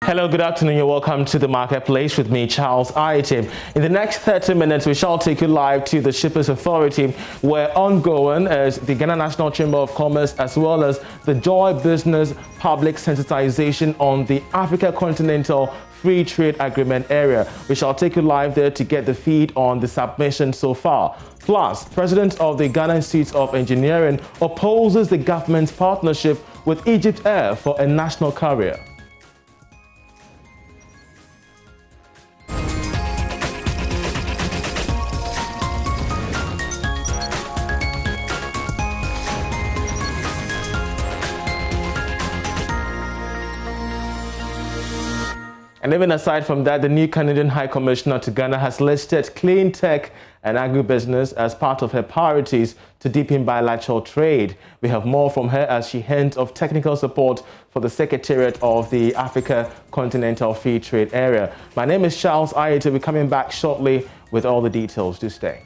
Hello, good afternoon. You're welcome to the Marketplace with me, Charles Aitim. In the next 30 minutes, we shall take you live to the Shippers Authority, where ongoing is the Ghana National Chamber of Commerce as well as the Joy Business public sensitization on the Africa Continental Free Trade Agreement area. We shall take you live there to get the feed on the submission so far. Plus, President of the Ghana Institute of Engineering opposes the government's partnership with Egypt Air for a national carrier. And even aside from that, the new Canadian High Commissioner to Ghana has listed clean tech and agribusiness as part of her priorities to deepen bilateral trade. We have more from her as she hints of technical support for the Secretariat of the Africa Continental Free Trade Area. My name is Charles Ayete. We'll be coming back shortly with all the details. Do stay.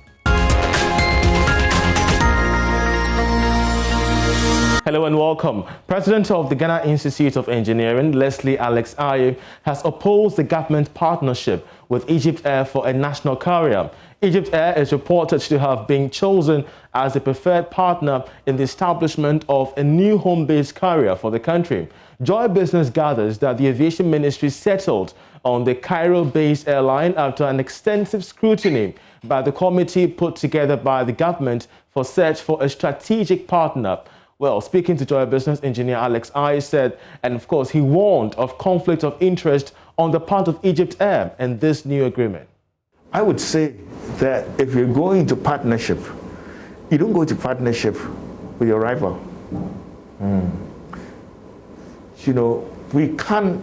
Hello and welcome. President of the Ghana Institute of Engineering, Leslie Alex Aye, has opposed the government partnership with Egypt Air for a national carrier. Egypt Air is reported to have been chosen as the preferred partner in the establishment of a new home-based carrier for the country. Joy Business gathers that the Aviation Ministry settled on the Cairo-based airline after an extensive scrutiny by the committee put together by the government for search for a strategic partner. Well, speaking to Joy Business, engineer Alex Aye said, and of course, he warned of conflict of interest on the part of Egypt Air and this new agreement. I would say that if you're going to partnership, you don't go to partnership with your rival. You know, we can't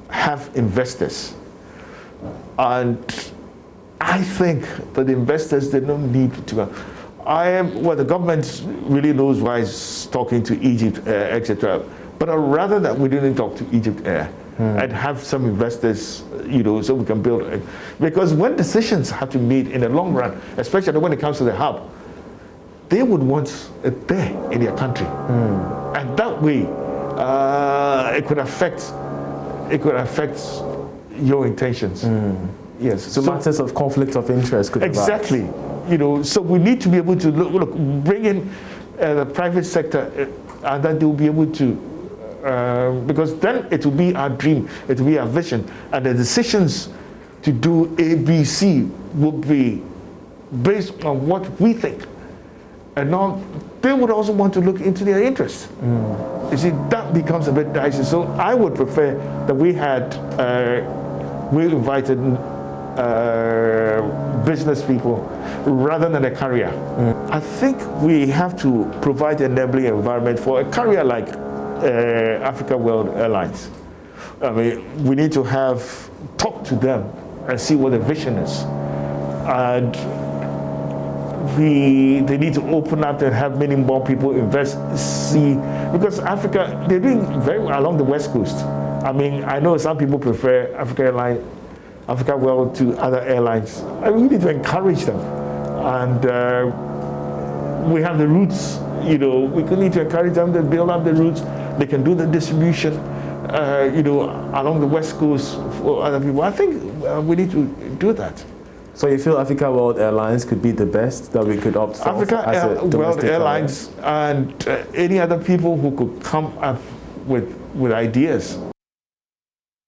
have investors. And I think that the investors, they don't need to. The government really knows why it's talking to Egypt, etc. But I'd rather that we didn't talk to Egypt Air and have some investors, you know, so we can build it. Because when decisions have to be made in the long run, especially when it comes to the hub, they would want it there in their country. And that way, it could affect your intentions. Yes. So matters of conflict of interest could exactly. Arise. You know, so we need to be able to look bring in the private sector, and that they will be able to, because then it will be our dream, it will be our vision, and the decisions to do ABC will be based on what we think, and now they would also want to look into their interests. You see, that becomes a bit dicey. So I would prefer that we invited business people rather than a carrier. I think we have to provide an enabling environment for a carrier like Africa World Airlines. I mean, we need to talk to them and see what the vision is. And they need to open up and have many more people invest, because Africa, they're doing very well along the West Coast. I mean, I know some people prefer Africa World to other airlines. I mean, we need to encourage them. And we have the routes, you know, we need to encourage them to build up the routes. They can do the distribution, you know, along the West Coast for other people. I think we need to do that. So you feel Africa World Airlines could be the best that we could opt for? Africa World Airlines and any other people who could come up with ideas.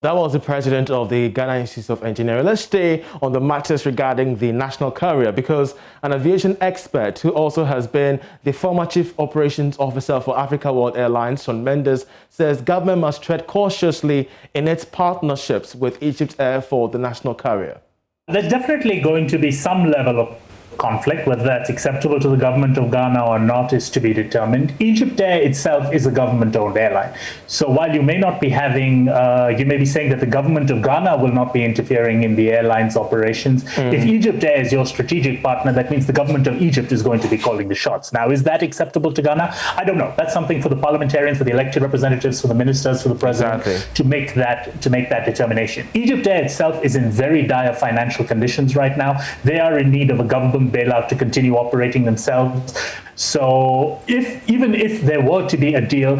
That was the president of the Ghana Institute of Engineering. Let's stay on the matters regarding the national carrier, because an aviation expert who also has been the former chief operations officer for Africa World Airlines, Sean Mendes, says government must tread cautiously in its partnerships with Egypt Air for the national carrier. There's definitely going to be some level of conflict. Whether that's acceptable to the government of Ghana or not is to be determined. Egypt Air itself is a government-owned airline. So while you may not be having, you may be saying that the government of Ghana will not be interfering in the airline's operations. If Egypt Air is your strategic partner, that means the government of Egypt is going to be calling the shots. Now, is that acceptable to Ghana? I don't know. That's something for the parliamentarians, for the elected representatives, for the ministers, for the president to make that determination. Egypt Air itself is in very dire financial conditions right now. They are in need of a government bailout to continue operating themselves. So even if there were to be a deal,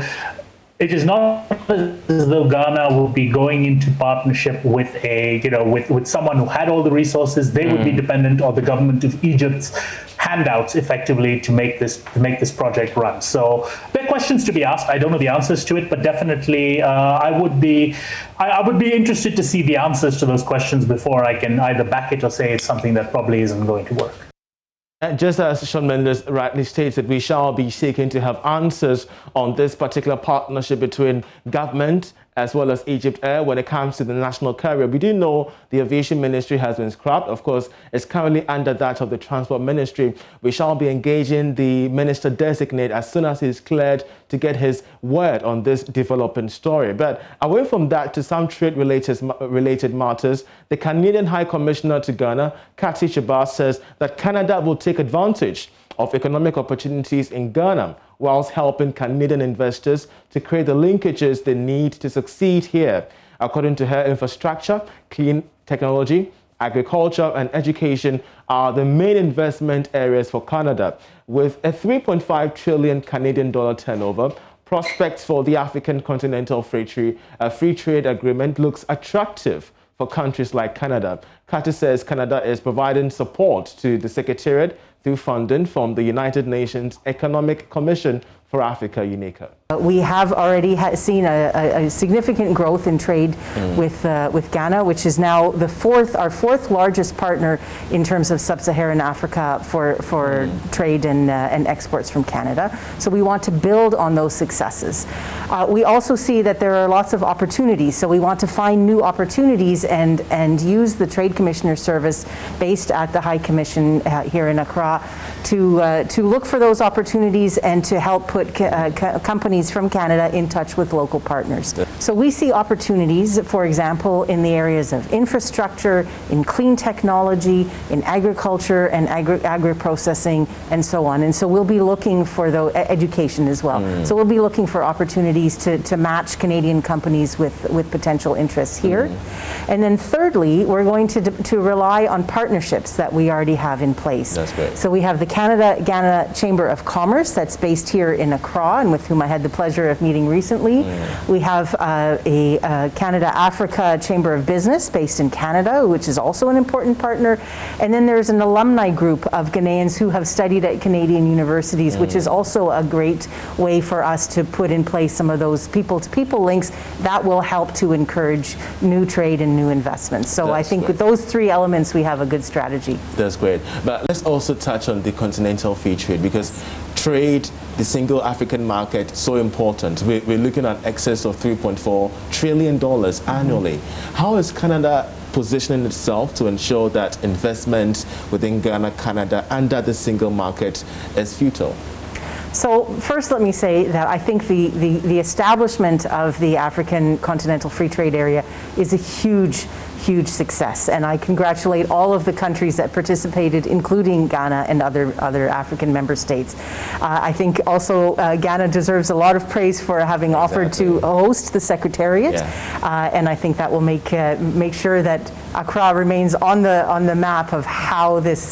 It is not as though Ghana will be going into partnership with with someone who had all the resources. They would be dependent on the government of Egypt's handouts, effectively, to make this project run. So there are questions to be asked. I don't know the answers to it, but definitely I would be interested to see the answers to those questions before I can either back it or say it's something that probably isn't going to work. Just as Sean Mendes rightly stated, we shall be seeking to have answers on this particular partnership between government as well as Egypt Air when it comes to the national carrier. We do know the aviation ministry has been scrapped. Of course, it's currently under that of the transport ministry. We shall be engaging the minister designate as soon as he's cleared to get his word on this developing story. But away from that, to some trade-related matters, the Canadian High Commissioner to Ghana, Kati Shabazz, says that Canada will take advantage of economic opportunities in Ghana, whilst helping Canadian investors to create the linkages they need to succeed here. According to her, infrastructure, clean technology, agriculture and education are the main investment areas for Canada. With a 3.5 trillion Canadian dollar turnover, prospects for the African Continental Free Trade Agreement looks attractive for countries like Canada. Carter says Canada is providing support to the Secretariat through funding from the United Nations Economic Commission for Africa, UNECA. We have already seen a significant growth in trade with Ghana, which is now our fourth largest partner in terms of sub-Saharan Africa for trade and exports from Canada. So we want to build on those successes. We also see that there are lots of opportunities. So we want to find new opportunities and use the Trade Commissioner Service based at the High Commission here in Accra to look for those opportunities and to help put companies from Canada in touch with local partners. So we see opportunities, for example, in the areas of infrastructure, in clean technology, in agriculture and agri-processing and so on. And so we'll be looking for education as well. So we'll be looking for opportunities to match Canadian companies with potential interests here. And then thirdly, we're going to rely on partnerships that we already have in place. That's great. So we have the Canada-Ghana Chamber of Commerce that's based here in Accra and with whom I had the pleasure of meeting recently. We have a Canada-Africa Chamber of Business based in Canada, which is also an important partner. And then there's an alumni group of Ghanaians who have studied at Canadian universities, which is also a great way for us to put in place some of those people-to-people links that will help to encourage new trade and new investments. So I think with those three elements, we have a good strategy. That's great. But let's also touch on the continental free trade, because trade, the single African market, so important. We're looking at excess of $3.4 trillion annually. How is Canada positioning itself to ensure that investment within Ghana, Canada, under the single market is futile? So first, let me say that I think the establishment of the African Continental Free Trade Area is a huge success, and I congratulate all of the countries that participated, including Ghana and other African member states. I think also Ghana deserves a lot of praise for having offered to host the Secretariat, and I think that will make sure that Accra remains on the map of how this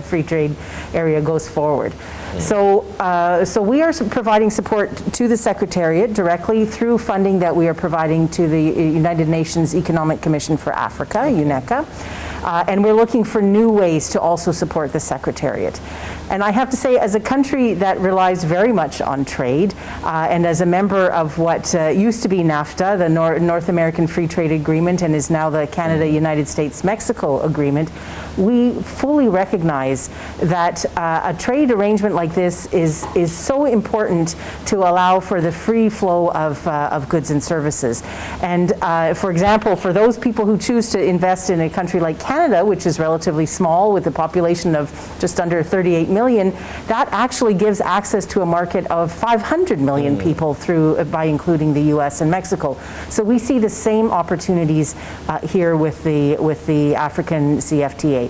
free trade area goes forward. So we are providing support to the Secretariat directly through funding that we are providing to the United Nations Economic Commission for Africa, UNECA. And we're looking for new ways to also support the Secretariat. And I have to say, as a country that relies very much on trade, and as a member of what used to be NAFTA, the North American Free Trade Agreement, and is now the Canada-United States-Mexico Agreement, we fully recognize that a trade arrangement like this is so important to allow for the free flow of goods and services. And for example, for those people who choose to invest in a country like Canada, which is relatively small with a population of just under 38 million, that actually gives access to a market of 500 million people by including the US and Mexico. So we see the same opportunities here with the African CFTA.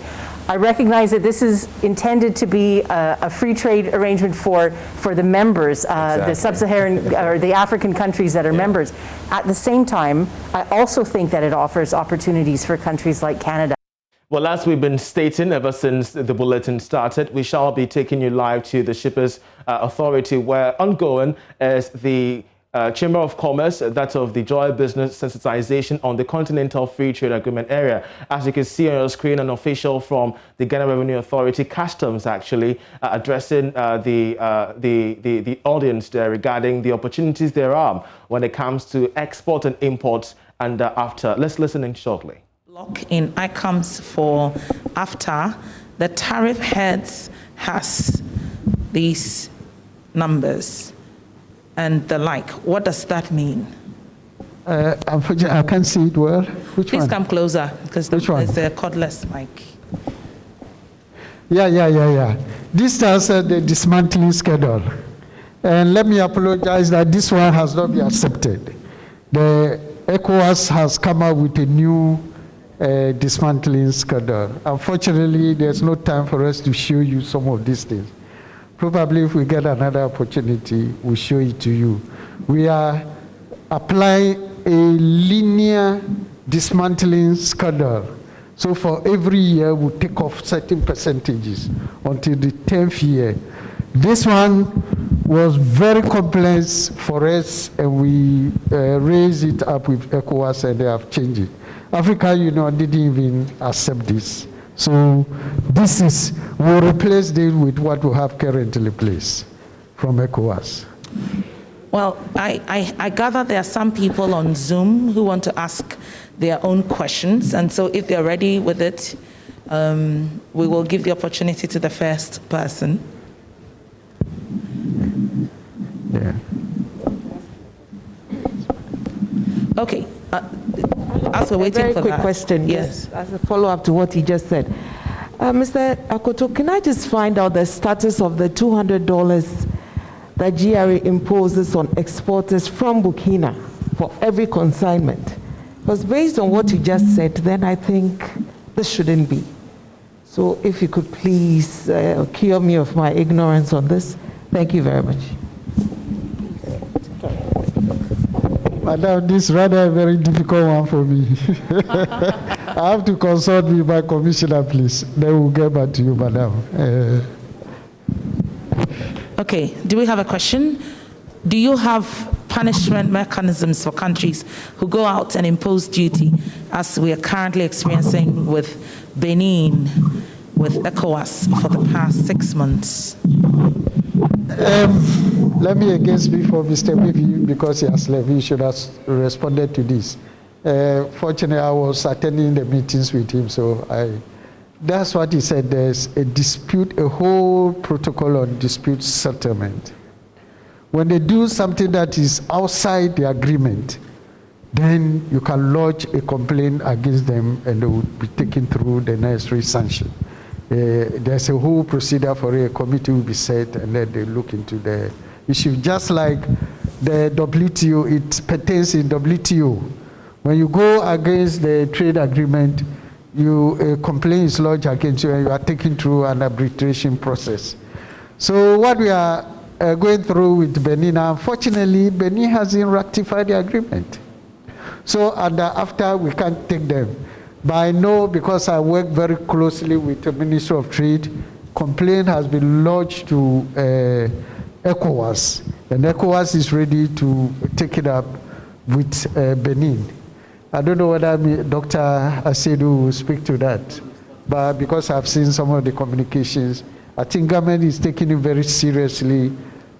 I recognize that this is intended to be a free trade arrangement for the members, the sub-Saharan or the African countries that are members. At the same time, I also think that it offers opportunities for countries like Canada. Well, as we've been stating ever since the bulletin started, we shall be taking you live to the Shippers Authority, where ongoing is the Chamber of Commerce, that of the Joy Business Sensitization on the Continental Free Trade Agreement area. As you can see on your screen, an official from the Ghana Revenue Authority, Customs, actually addressing the audience there regarding the opportunities there are when it comes to export and imports and after. Let's listen in shortly. Block in ICOMS for after the tariff heads has these numbers and the like. What does that mean? Unfortunately, I can't see it well. Which Please one? come closer, because Which one? there's a cordless mic. Yeah. This tells the dismantling schedule. And let me apologize that this one has not been accepted. The ECOWAS has come up with a new dismantling schedule. Unfortunately, there's no time for us to show you some of these things. Probably if we get another opportunity, we'll show it to you. We are applying a linear dismantling schedule. So for every year, we'll take off certain percentages until the 10th year. This one was very complex for us, and we raised it up with ECOWAS, and they have changed it. African Union didn't even accept this. So this is, we'll replace this with what we have currently placed from ECOWAS. Well, I gather there are some people on Zoom who want to ask their own questions, and so if they're ready with it, we will give the opportunity to the first person. Yeah. Okay. As we're waiting for that. A very quick question, Yes. as a follow-up to what he just said. Mr. Akoto, can I just find out the status of the $200 that GRA imposes on exporters from Burkina for every consignment? Because based on what you just said, then I think this shouldn't be. So if you could please cure me of my ignorance on this. Thank you very much. Madam, this is rather a very difficult one for me. I have to consult with my commissioner, please. Then we'll get back to you, madam. Okay, do we have a question? Do you have punishment mechanisms for countries who go out and impose duty, as we are currently experiencing with Benin, with ECOWAS for the past 6 months? Let me again speak for Mr. Wivi, because he has left. He should have responded to this. Fortunately, I was attending the meetings with him, so that's what he said. There's a dispute, a whole protocol on dispute settlement. When they do something that is outside the agreement, then you can lodge a complaint against them, and they will be taken through the necessary sanction. There's a whole procedure for it. A committee will be set, and then they look into the issue. Just like the WTO, it pertains in WTO. When you go against the trade agreement, a complaint is lodged against you, and you are taken through an arbitration process. So what we are going through with Benin, unfortunately, Benin hasn't ratified the agreement. So after we can't take them. But I know, because I work very closely with the Minister of Trade, complaint has been lodged to ECOWAS, and ECOWAS is ready to take it up with Benin. I don't know whether Dr. Asedu will speak to that, but because I've seen some of the communications, I think government is taking it very seriously,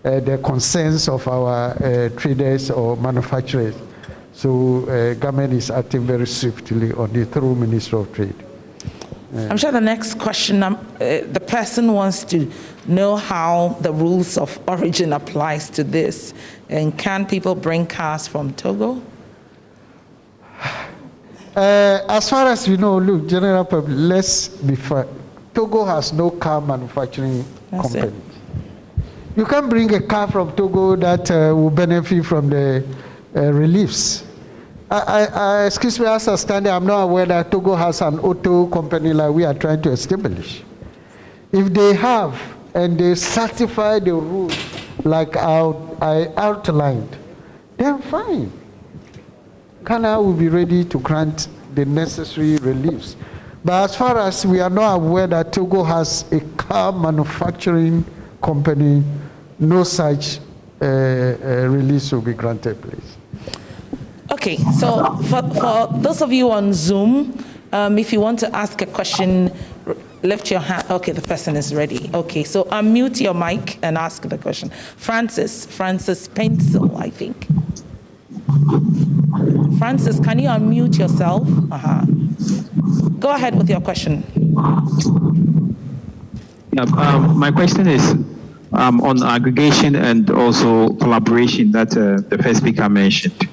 the concerns of our traders or manufacturers. So government is acting very swiftly on the through Minister of Trade. I'm sure the next question, the person wants to know how the rules of origin applies to this. And can people bring cars from Togo? As far as we know, look, general public, let's be fair. Togo has no car manufacturing company. You can bring a car from Togo that will benefit from the reliefs. Excuse me, as I stand there, I'm not aware that Togo has an auto company like we are trying to establish. If they have, and they satisfy the rules like I outlined, then fine. Ghana will be ready to grant the necessary reliefs. But as far as we are not aware that Togo has a car manufacturing company, no such release will be granted, please. Okay, so for those of you on Zoom, if you want to ask a question, lift your hand. Okay, the person is ready. Okay, so unmute your mic and ask the question. Francis Pencil, I think. Francis, can you unmute yourself? Go ahead with your question. Yeah, my question is on aggregation and also collaboration that the first speaker mentioned.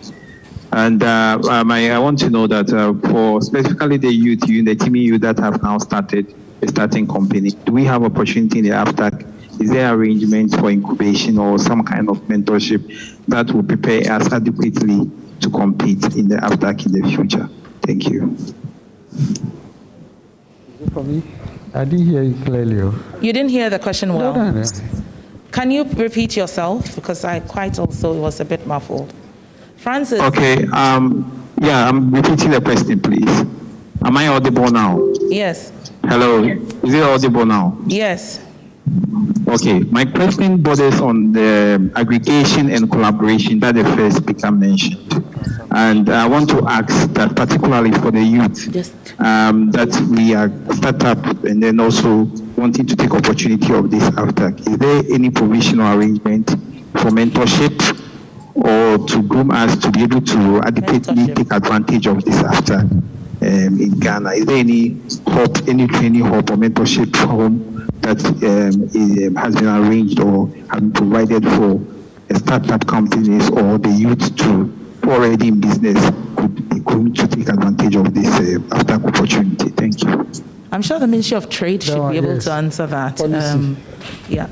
And I want to know that for specifically the youth, the team youth that have now started a starting company, do we have opportunity in the AFTAC? Is there arrangements for incubation or some kind of mentorship that will prepare us adequately to compete in the AFTAC in the future? Thank you. For me, I didn't hear you clearly. You didn't hear the question well. No. Can you repeat yourself? Because I quite also was a bit muffled. Francis. Okay. Yeah, I'm repeating the question, please. Am I audible now? Yes. Hello. Is it audible now? Yes. Okay. My question borders on the aggregation and collaboration that the first speaker mentioned. And I want to ask that particularly for the youth, that we are startup and then also wanting to take opportunity of this AFTAC. Is there any provisional arrangement for mentorship or to groom us to be able to adequately take advantage of this AFTAC in Ghana? Is there any hub, any training hub or mentorship home that has been arranged or has been provided for startup companies or the youth to already in business could be groomed to take advantage of this AFTAC opportunity? Thank you. I'm sure the Ministry of Trade should be able to answer that. Yeah.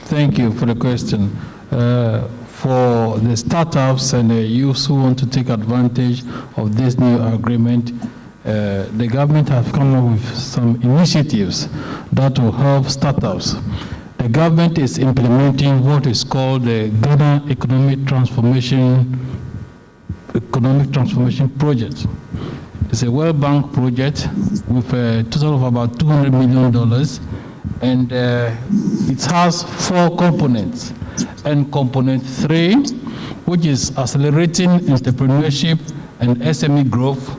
Thank you for the question. For the startups and the youths who want to take advantage of this new agreement, the government has come up with some initiatives that will help startups. The government is implementing what is called the Ghana Economic Transformation Project. It's a World Bank project with a total of about $200 million. And it has 4 components. And component 3, which is accelerating entrepreneurship and SME growth,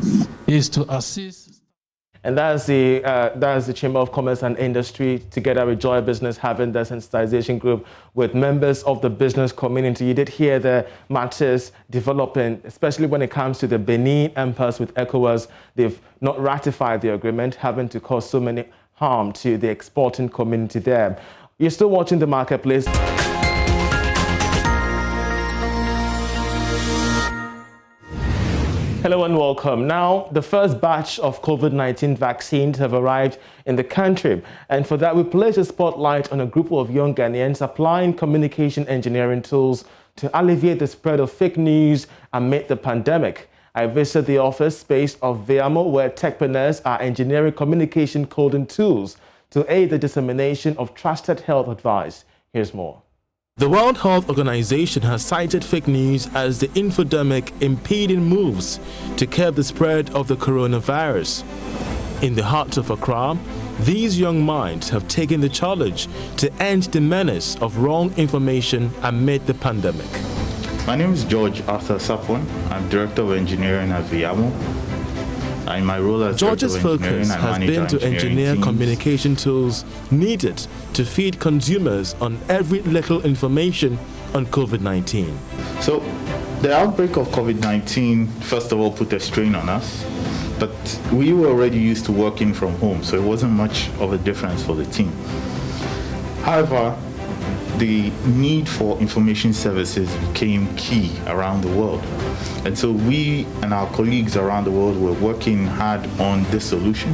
is to assist. And that is the Chamber of Commerce and Industry, together with Joy Business, having the sensitization group with members of the business community. You did hear the matters developing, especially when it comes to the Benin impasse with ECOWAS. They've not ratified the agreement, having to cause so many harm to the exporting community there. You're still watching The Marketplace. Hello and welcome. Now, the first batch of COVID-19 vaccines have arrived in the country. And for that, we place a spotlight on a group of young Ghanaians applying communication engineering tools to alleviate the spread of fake news amid the pandemic. I visited the office space of Veamo, where techpreneurs are engineering communication coding tools to aid the dissemination of trusted health advice. Here's more. The World Health Organization has cited fake news as the infodemic impeding moves to curb the spread of the coronavirus. In the heart of Accra, these young minds have taken the challenge to end the menace of wrong information amid the pandemic. My name is George Arthur Sapon. I'm Director of Engineering at Veamo. In my role as George's focus has been to engineer communication tools needed to feed consumers on every little information on COVID-19. So the outbreak of COVID-19, first of all, put a strain on us, but we were already used to working from home, so it wasn't much of a difference for the team. However, the need for information services became key around the world. And so we and our colleagues around the world were working hard on this solution,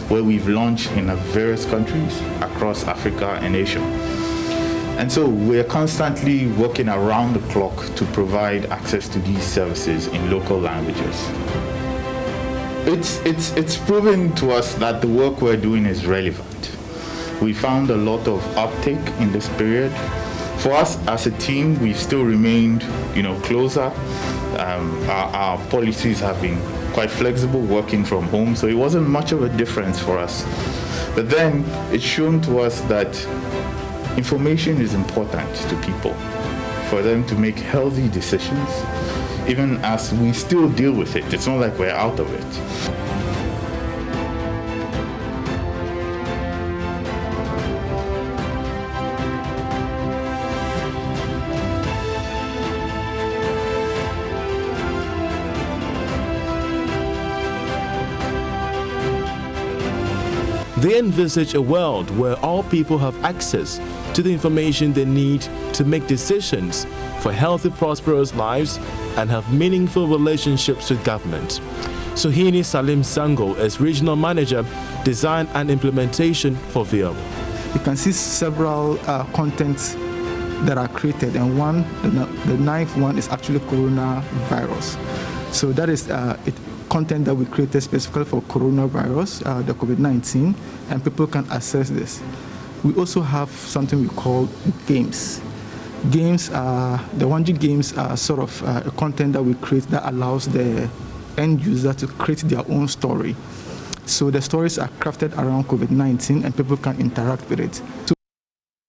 where we've launched in various countries across Africa and Asia. And so we're constantly working around the clock to provide access to these services in local languages. It's proven to us that the work we're doing is relevant. We found a lot of uptake in this period. For us as a team, we've still remained, closer Our policies have been quite flexible, working from home, so it wasn't much of a difference for us. But then it's shown to us that information is important to people for them to make healthy decisions, even as we still deal with it. It's not like we're out of it. They envisage a world where all people have access to the information they need to make decisions for healthy, prosperous lives and have meaningful relationships with government. Suhini Salim Sango is Regional Manager, Design and Implementation for VIOM. You can see several contents that are created, and one, the ninth one, is actually coronavirus. So that is content that we created specifically for coronavirus, the COVID-19, and people can access this. We also have something we call games. Games are, the 1G games are sort of a content that we create that allows the end user to create their own story. So the stories are crafted around COVID-19 and people can interact with it.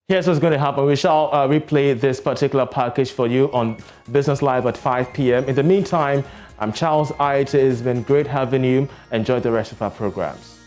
Here's what's going to happen. We shall replay this particular package for you on Business Live at 5 p.m. In the meantime, I'm Charles Aite. It's been great having you. Enjoy the rest of our programs.